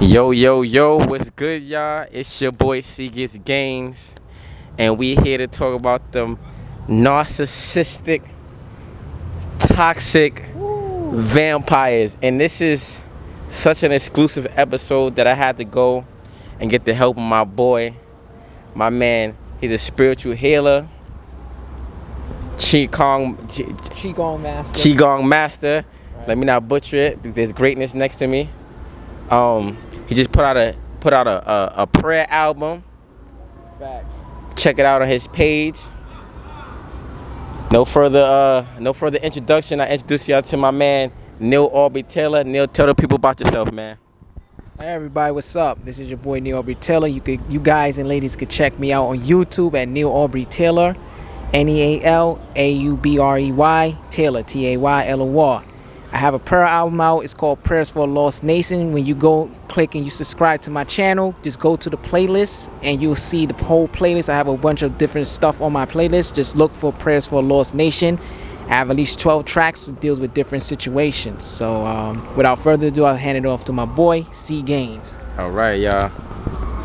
Yo, yo, yo, what's good, y'all? It's your boy C Gets Games, and we here to talk about them narcissistic, toxic vampires. And this is such an exclusive episode that I had to go and get the help of my boy, my man. He's a spiritual healer, Qigong master. Right. Let me not butcher it. There's greatness next to me. He just put out a prayer album. Facts. Check it out on his page. No further introduction. I introduce y'all to my man Neal Aubrey Taylor. Neal, tell the people about yourself, man. Hey everybody, what's up? This is your boy Neal Aubrey Taylor. You guys and ladies could check me out on YouTube at Neal Aubrey Taylor, NealAubrey Taylor, Taylor. I have a prayer album out. It's called Prayers for a Lost Nation. When you go click and you subscribe to my channel, just go to the playlist and you'll see the whole playlist. I have a bunch of different stuff on my playlist. Just look for Prayers for a Lost Nation. I have at least 12 tracks that deals with different situations. So without further ado, I'll hand it off to my boy C Gaines. All right, y'all.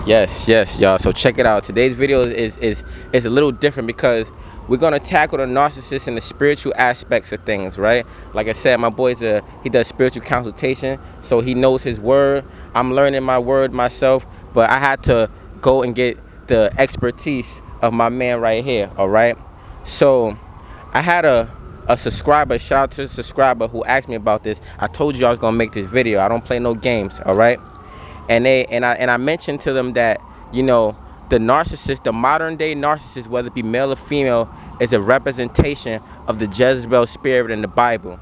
Yes, y'all. So check it out. Today's video is a little different because we're gonna tackle the narcissist and the spiritual aspects of things, right? Like I said, my boy's he does spiritual consultation, so he knows his word. I'm learning my word myself, but I had to go and get the expertise of my man right here. All right. So I had a subscriber. Shout out to the subscriber who asked me about this. I told you I was gonna make this video. I don't play no games. All right. And I mentioned to them that, you know, the narcissist, the modern day narcissist, whether it be male or female, is a representation of the Jezebel spirit in the Bible.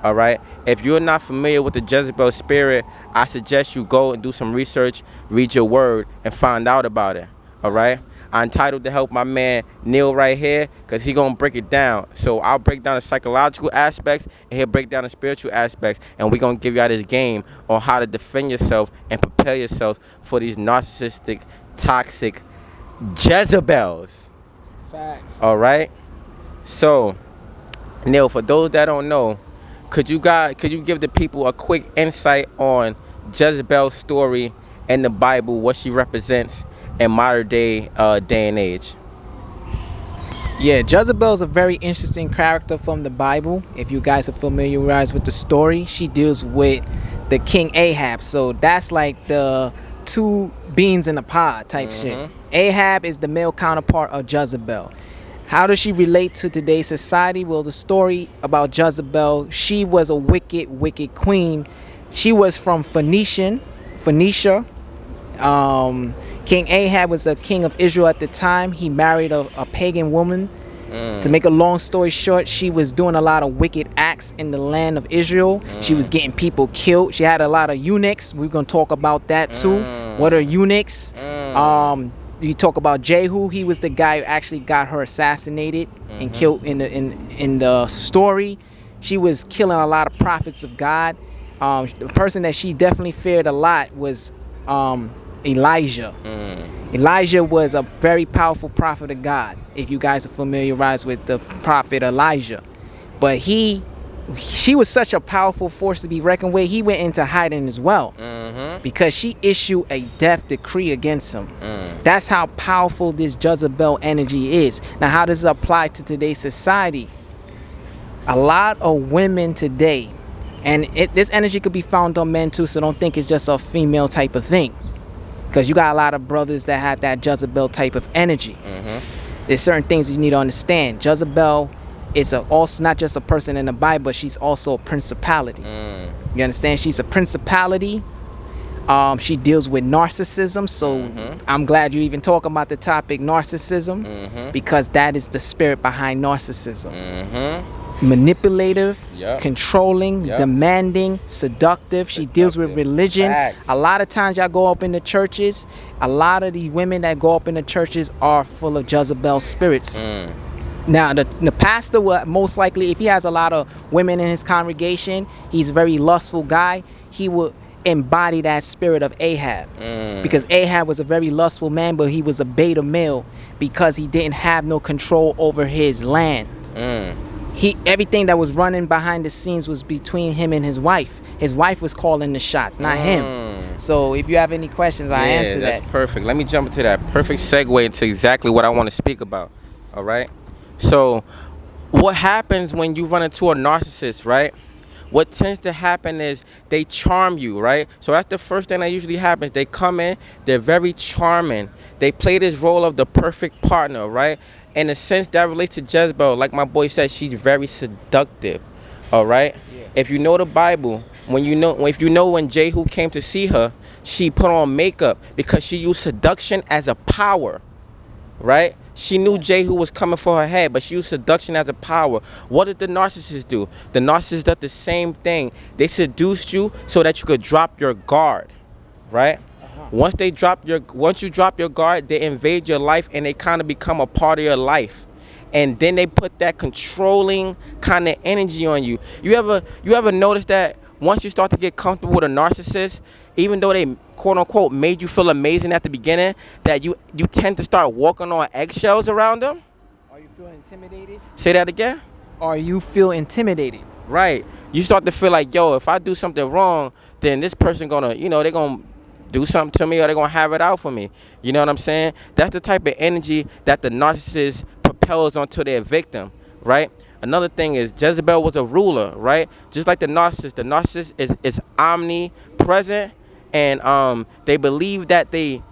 All right. If you're not familiar with the Jezebel spirit, I suggest you go and do some research, read your word, and find out about it. All right. I'm entitled to help my man Neal right here because he's going to break it down. So I'll break down the psychological aspects and he'll break down the spiritual aspects. And we're going to give y'all this game on how to defend yourself and prepare yourself for these narcissistic, toxic Jezebels. Facts. All right. So, Neal, for those that don't know, could you give the people a quick insight on Jezebel's story in the Bible, what she represents in modern day and age? Yeah, Jezebel is a very interesting character from the Bible. If you guys are familiarized with the story, she deals with the King Ahab. So that's like the two beans in a pod type shit. Ahab is the male counterpart of Jezebel. How does she relate to today's society? Well, the story about Jezebel, she was a wicked queen. She was from Phoenicia. King Ahab was the king of Israel at the time. He married a pagan woman. To make a long story short, she was doing a lot of wicked acts in the land of Israel. She was getting people killed. She had a lot of eunuchs. We're going to talk about that too. What are eunuchs? You talk about Jehu. He was the guy who actually got her assassinated and killed in the story. She was killing a lot of prophets of God. The person that she definitely feared a lot was Elijah. Elijah was a very powerful prophet of God, if you guys are familiarized with the prophet Elijah. But she was such a powerful force to be reckoned with. He went into hiding as well because she issued a death decree against him. That's how powerful this Jezebel energy is. Now, how does it apply to today's society? A lot of women today, and this energy could be found on men too, so don't think it's just a female type of thing. Because you got a lot of brothers that have that Jezebel type of energy. There's certain things you need to understand. Jezebel is also not just a person in the Bible, but she's also a principality. You understand? She's a principality. She deals with narcissism. So I'm glad you even talk about the topic narcissism, because that is the spirit behind narcissism. Manipulative, controlling, demanding, seductive. She deals with religion. A lot of times y'all go up in the churches, a lot of these women that go up in the churches are full of Jezebel spirits. Now the pastor will most likely, if he has a lot of women in his congregation, he's a very lustful guy, he will embody that spirit of Ahab. Because Ahab was a very lustful man, but he was a beta male because he didn't have no control over his land. Everything that was running behind the scenes was between him and his wife. His wife was calling the shots, not him. So if you have any questions, I answer that's that. perfect. Let me jump into that. Perfect segue into exactly what I want to speak about. All right. So, what happens when you run into a narcissist, right? What tends to happen is they charm you, right? So that's the first thing that usually happens. They come in, they're very charming. They play this role of the perfect partner, right? In a sense that relates to Jezebel, like my boy said, she's very seductive. All right. If you know the Bible, if you know when Jehu came to see her, she put on makeup because she used seduction as a power, right? She knew Jehu was coming for her head, but she used seduction as a power. What did the narcissist do? The narcissist did the same thing. They seduced you so that you could drop your guard, right? Once you drop your guard, they invade your life and they kind of become a part of your life. And then they put that controlling kind of energy on you. You ever notice that once you start to get comfortable with a narcissist, even though they quote unquote made you feel amazing at the beginning, that you tend to start walking on eggshells around them? Are you feeling intimidated? Say that again? Or you feel intimidated? Right. You start to feel like, yo, if I do something wrong, then this person gonna, they're gonna do something to me or they're gonna have it out for me. You know what I'm saying? That's the type of energy that the narcissist propels onto their victim, right? Another thing is Jezebel was a ruler, right? Just like the narcissist is omnipresent, and they believe that they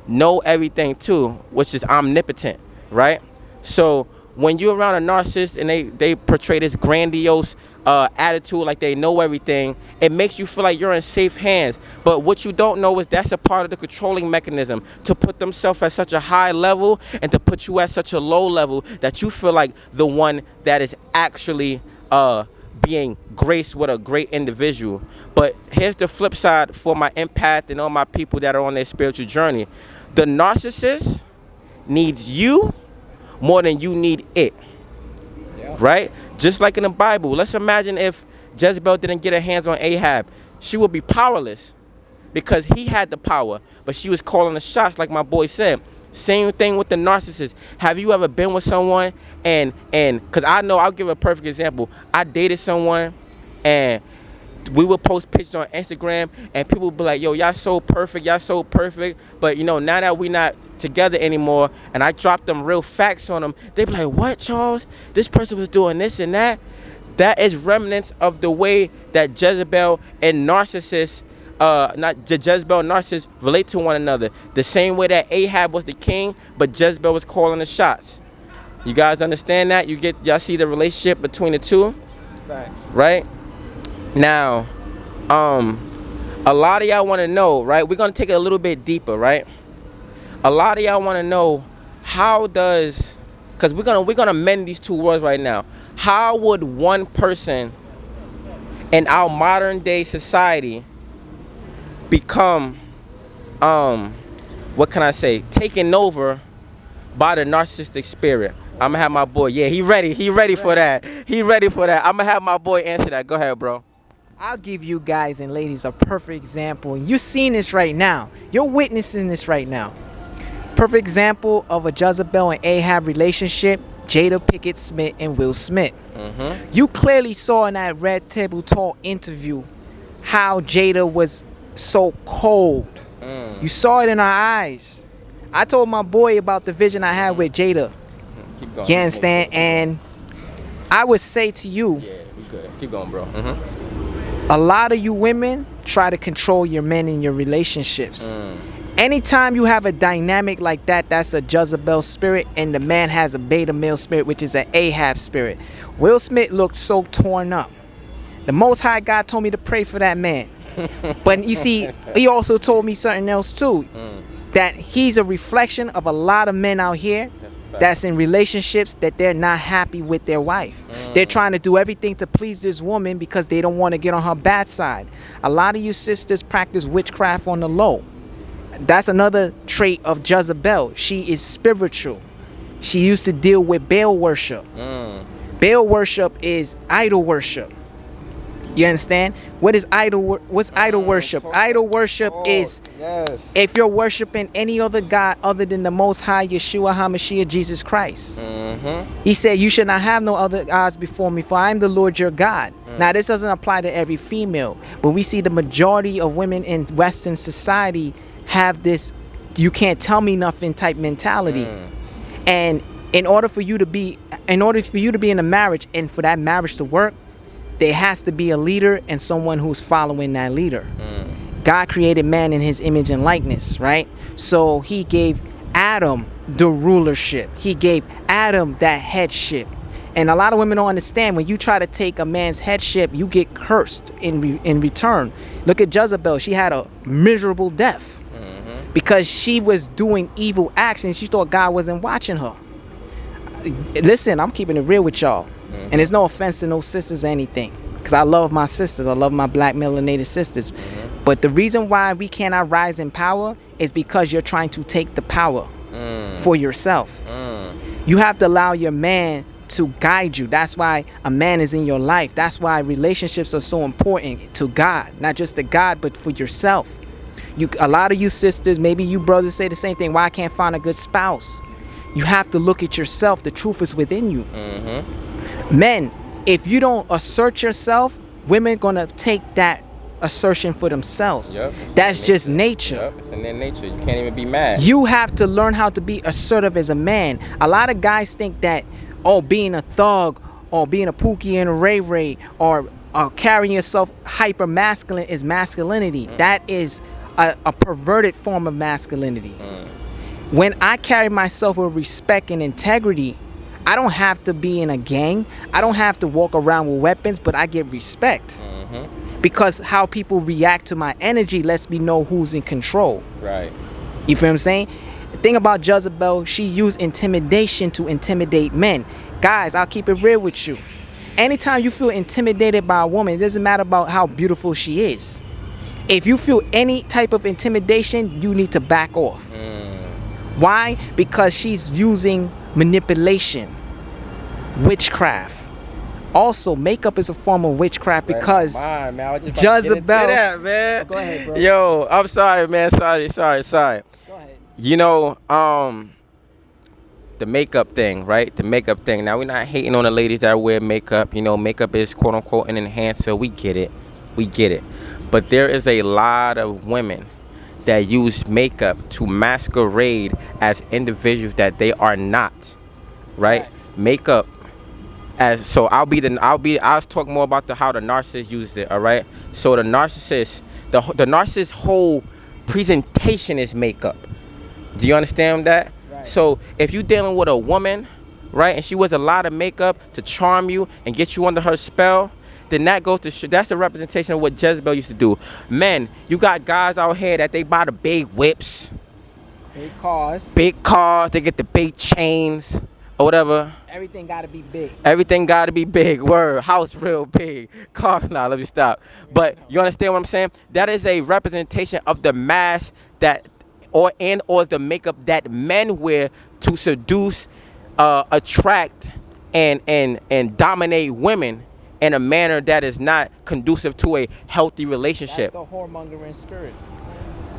know everything too, which is omnipotent, right? So when you're around a narcissist and they portray this grandiose attitude like they know everything, it makes you feel like you're in safe hands. But what you don't know is that's a part of the controlling mechanism, to put themselves at such a high level and to put you at such a low level that you feel like the one that is actually being graced with a great individual. But here's the flip side for my empath and all my people that are on their spiritual journey. The narcissist needs you more than you need it. Right? Just like in the Bible. Let's imagine if Jezebel didn't get her hands on Ahab. She would be powerless because he had the power, but she was calling the shots, like my boy said. Same thing with the narcissist. Have you ever been with someone and because I know, I'll give a perfect example. I dated someone and we would post pictures on Instagram and people would be like, yo, y'all so perfect, but now that we not together anymore and I dropped them real facts on them, they be like, what, Charles? This person was doing this and that. That is remnants of the way that Jezebel and narcissists, Jezebel and narcissists relate to one another. The same way that Ahab was the king, but Jezebel was calling the shots. You guys understand that? Y'all see the relationship between the two? Facts. Right? Now, a lot of y'all want to know, right? We're going to take it a little bit deeper, right? A lot of y'all want to know because we're going to mend these two words right now. How would one person in our modern day society become, taken over by the narcissistic spirit? I'm going to have my boy, he ready for that. I'm going to have my boy answer that. Go ahead, bro. I'll give you guys and ladies a perfect example. You're seeing this right now. You're witnessing this right now. Perfect example of a Jezebel and Ahab relationship, Jada Pinkett Smith and Will Smith. You clearly saw in that Red Table Talk interview how Jada was so cold. You saw it in her eyes. I told my boy about the vision I had with Jada. Keep going. You understand? And I would say to you, yeah, we good. Keep going, bro. A lot of you women try to control your men in your relationships. Anytime you have a dynamic like that, that's a Jezebel spirit, and the man has a beta male spirit, which is an Ahab spirit. Will Smith looked so torn up. The Most High God told me to pray for that man. But you see, he also told me something else too. That he's a reflection of a lot of men out here that's in relationships that they're not happy with their wife. They're trying to do everything to please this woman because they don't want to get on her bad side. A lot of you sisters practice witchcraft on the low. That's another trait of Jezebel. She is spiritual. She used to deal with Baal worship. Baal worship is idol worship. You understand? What's idol worship? Idol worship is if you're worshiping any other God other than the Most High, Yeshua HaMashiach, Jesus Christ. He said, you should not have no other gods before me, for I am the Lord your God. Now, this doesn't apply to every female, but we see the majority of women in Western society have this "you can't tell me nothing" type mentality. And in order for you to be in a marriage and for that marriage to work, there has to be a leader and someone who's following that leader. God created man in his image and likeness, right? So he gave Adam the rulership. He gave Adam that headship. And a lot of women don't understand, when you try to take a man's headship, you get cursed in return. Look at Jezebel. She had a miserable death because she was doing evil acts and she thought God wasn't watching her. Listen, I'm keeping it real with y'all. And there's no offense to no sisters or anything, because I love my sisters. I love my black melanated sisters. But the reason why we cannot rise in power is because you're trying to take the power for yourself. You have to allow your man to guide you. That's why a man is in your life. That's why relationships are so important to God. Not just to God, but for yourself. A lot of you sisters, maybe you brothers, say the same thing. Why I can't find a good spouse? You have to look at yourself. The truth is within you. Men, if you don't assert yourself, women gonna take that assertion for themselves. That's just nature. It's in their nature. You can't even be mad. You have to learn how to be assertive as a man. A lot of guys think that, oh, being a thug or being a Pookie and a Ray Ray or carrying yourself hyper masculine is masculinity. That is a perverted form of masculinity. When I carry myself with respect and integrity, I don't have to be in a gang. I don't have to walk around with weapons, but I get respect. Because how people react to my energy lets me know who's in control. Right. You feel what I'm saying? The thing about Jezebel, she used intimidation to intimidate men. Guys, I'll keep it real with you. Anytime you feel intimidated by a woman, it doesn't matter about how beautiful she is. If you feel any type of intimidation, you need to back off. Why? Because she's using manipulation, witchcraft. Also, makeup is a form of witchcraft because Jezebel. Man. Oh, go ahead, bro. Yo, I'm sorry, man. Sorry. Go ahead. You know, the makeup thing, right? The makeup thing. Now, we're not hating on the ladies that wear makeup. You know, makeup is quote unquote an enhancer. We get it. But there is a lot of women that use makeup to masquerade as individuals that they are not, right? Makeup. I'll talk more about how the narcissist used it. All right. So the narcissist, the narcissist's whole presentation is makeup. Do you understand that? Right. So if you're dealing with a woman, right, and she wears a lot of makeup to charm you and get you under her spell, then that goes to that's the representation of what Jezebel used to do. Men, you got guys out here that they buy the big whips, big cars, they get the big chains or whatever. Everything gotta be big. Everything gotta be big. Word. House real big. Car. Nah, let me stop. But you understand what I'm saying? That is a representation of the mask or the makeup that men wear to seduce, attract, and dominate women in a manner that is not conducive to a healthy relationship. That's the whoremongering spirit.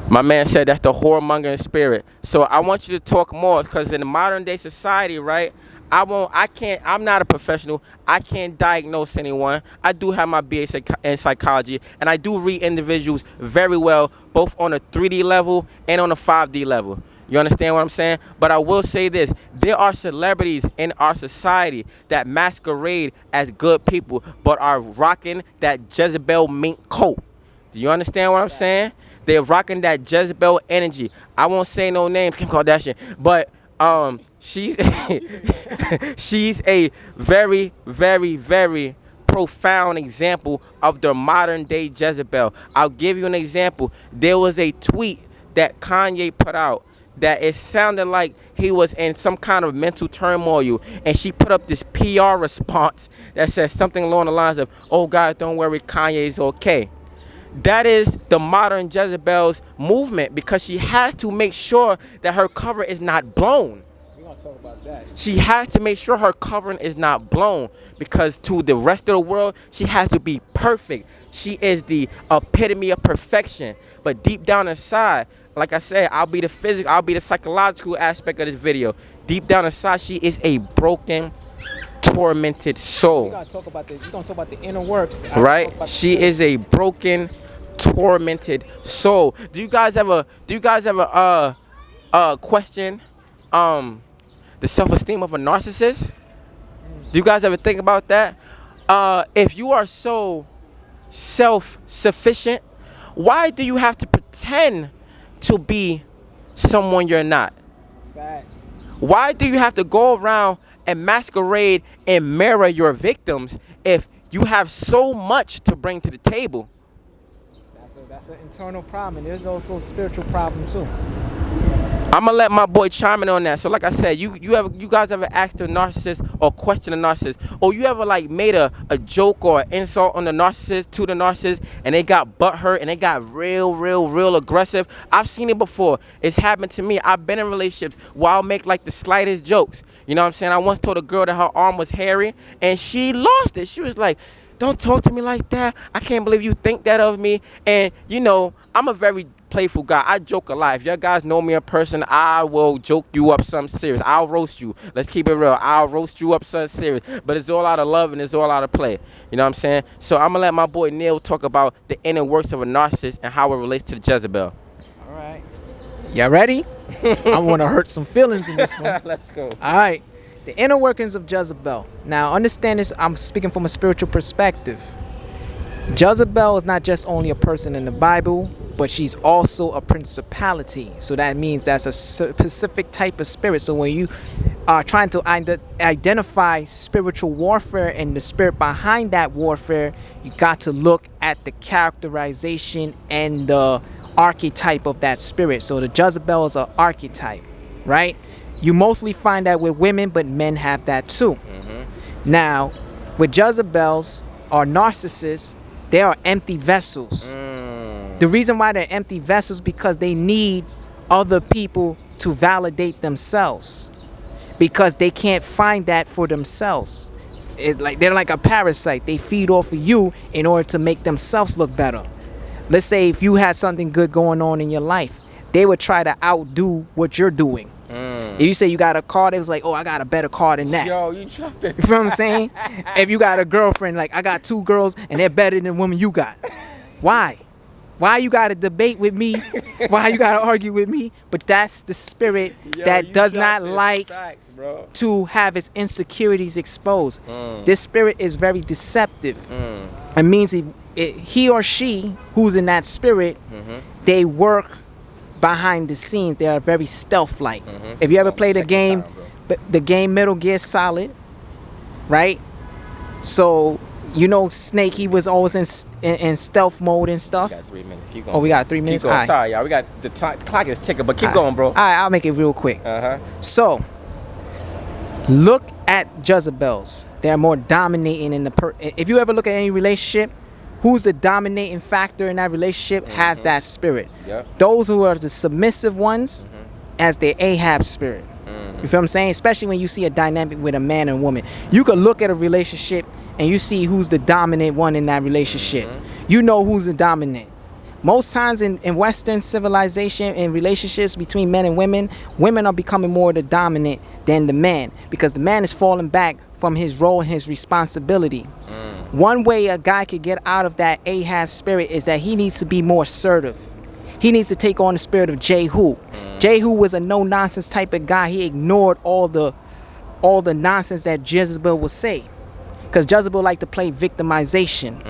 My man said that's the whoremongering spirit. So I want you to talk more, because in the modern day society, right, I'm not a professional. I can't diagnose anyone. I do have my BA in psychology, and I do read individuals very well, both on a 3D level and on a 5D level. You understand what I'm saying? But I will say this. There are celebrities in our society that masquerade as good people, but are rocking that Jezebel mink coat. Do you understand what I'm saying? They're rocking that Jezebel energy. I won't say no name, Kim Kardashian, but she's a very, very, very profound example of the modern day Jezebel. I'll give you an example. There was a tweet that Kanye put out that it sounded like he was in some kind of mental turmoil, and she put up this PR response that says something along the lines of, "Oh God, don't worry, Kanye's okay." That is the modern Jezebel's movement, because she has to make sure that her cover is not blown. We're gonna talk about that. She has to make sure her covering is not blown, because to the rest of the world, she has to be perfect. She is the epitome of perfection. But deep down inside, like I said, I'll be the psychological aspect of this video. Deep down inside, she is a broken tormented We're soul. gonna talk about this. We're gonna talk about the inner works. Right? She is a broken, tormented soul. Do you guys ever question the self-esteem of a narcissist? Do you guys ever think about that? If you are so self-sufficient, why do you have to pretend to be someone you're not? Facts. Why do you have to go around and masquerade and mirror your victims if you have so much to bring to the table? That's an internal problem, and there's also a spiritual problem too. I'm gonna let my boy chime in on that. So like I said, you guys ever asked a narcissist or question a narcissist, or you ever like made a joke or an insult on the narcissist to the narcissist, and they got butthurt and they got real aggressive? I've seen it before. It's happened to me. I've been in relationships where I'll make like the slightest jokes. You know what I'm saying? I once told a girl that her arm was hairy, and she lost it. She was like, "Don't talk to me like that. I can't believe you think that of me." And you know, I'm a very playful guy. I joke a lot. If you guys know me in person, I will joke you up something serious. I'll roast you. Let's keep it real. I'll roast you up something serious. But it's all out of love and it's all out of play. You know what I'm saying? So I'm gonna let my boy Neal talk about the inner works of a narcissist and how it relates to the Jezebel. All right. Y'all ready? I want to hurt some feelings in this one. Let's go. All right. The inner workings of Jezebel. Now, understand this. I'm speaking from a spiritual perspective. Jezebel is not just only a person in the Bible, but she's also a principality. So that means that's a specific type of spirit. So when you are trying to identify spiritual warfare and the spirit behind that warfare, you got to look at the characterization and the archetype of that spirit. So the Jezebel is an archetype, right? You mostly find that with women, but men have that too. Now, with Jezebels or narcissists, they are empty vessels. The reason why they're empty vessels because they need other people to validate themselves, because they can't find that for themselves. It's like they're like a parasite. They feed off of you in order to make themselves look better. Let's say if you had something good going on in your life, they would try to outdo what you're doing. If you say you got a car, they was like, "Oh, I got a better car than that." Yo, you tripping. You feel what I'm saying? If you got a girlfriend, like, I got 2 girls and they're better than the woman you got. Why? Why you got to debate with me? Why you got to argue with me? But that's the spirit that does not like to have its insecurities exposed. This spirit is very deceptive. It means he or she who's in that spirit, they work behind the scenes. They are very stealth-like. If you ever played a game, the game Metal Gear Solid, right? So you know Snake, he was always in stealth mode and stuff. We got 3 minutes. Keep going. Oh, we got 3 minutes. Keep going. All right. Sorry, y'all. We got the clock is ticking, but keep going, bro. All right, I'll make it real quick. So look at Jezebels. They're more dominating in the if you ever look at any relationship, who's the dominating factor in that relationship has that spirit. Those who are the submissive ones as their Ahab spirit. You feel what I'm saying? Especially when you see a dynamic with a man and woman. You could look at a relationship and you see who's the dominant one in that relationship. You know who's the dominant. Most times in Western civilization, in relationships between men and women are becoming more the dominant than the man, because the man is falling back from his role and his responsibility. One way a guy could get out of that Ahab spirit is that he needs to be more assertive. He needs to take on the spirit of Jehu. Jehu was a no-nonsense type of guy. He ignored all the nonsense that Jezebel would say, because Jezebel liked to play victimization.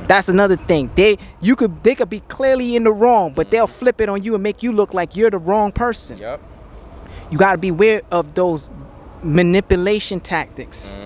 That's another thing. They could be clearly in the wrong, but they'll flip it on you and make you look like you're the wrong person. You got to be aware of those manipulation tactics.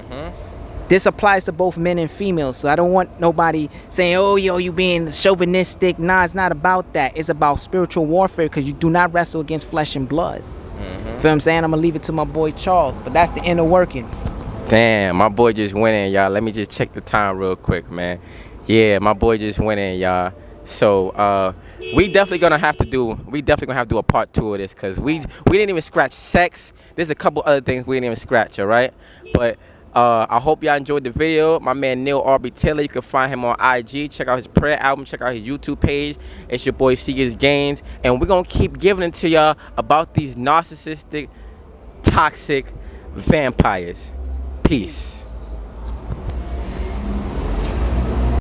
This applies to both men and females. So I don't want nobody saying, "Oh, yo, you being chauvinistic." Nah, it's not about that. It's about spiritual warfare, because you do not wrestle against flesh and blood. Feel what I'm saying? I'm going to leave it to my boy Charles. But that's the inner workings. Damn, my boy just went in, y'all. Let me just check the time real quick, man. Yeah, my boy just went in, y'all. So we definitely gonna have to do a part 2 of this, because we didn't even scratch sex. There's a couple other things we didn't even scratch, all right? But I hope y'all enjoyed the video. My man Neal Aubrey Taylor, you can find him on IG. Check out his prayer album. Check out his YouTube page. It's your boy Seagers Gaines, and we're gonna keep giving it to y'all about these narcissistic, toxic vampires. Peace.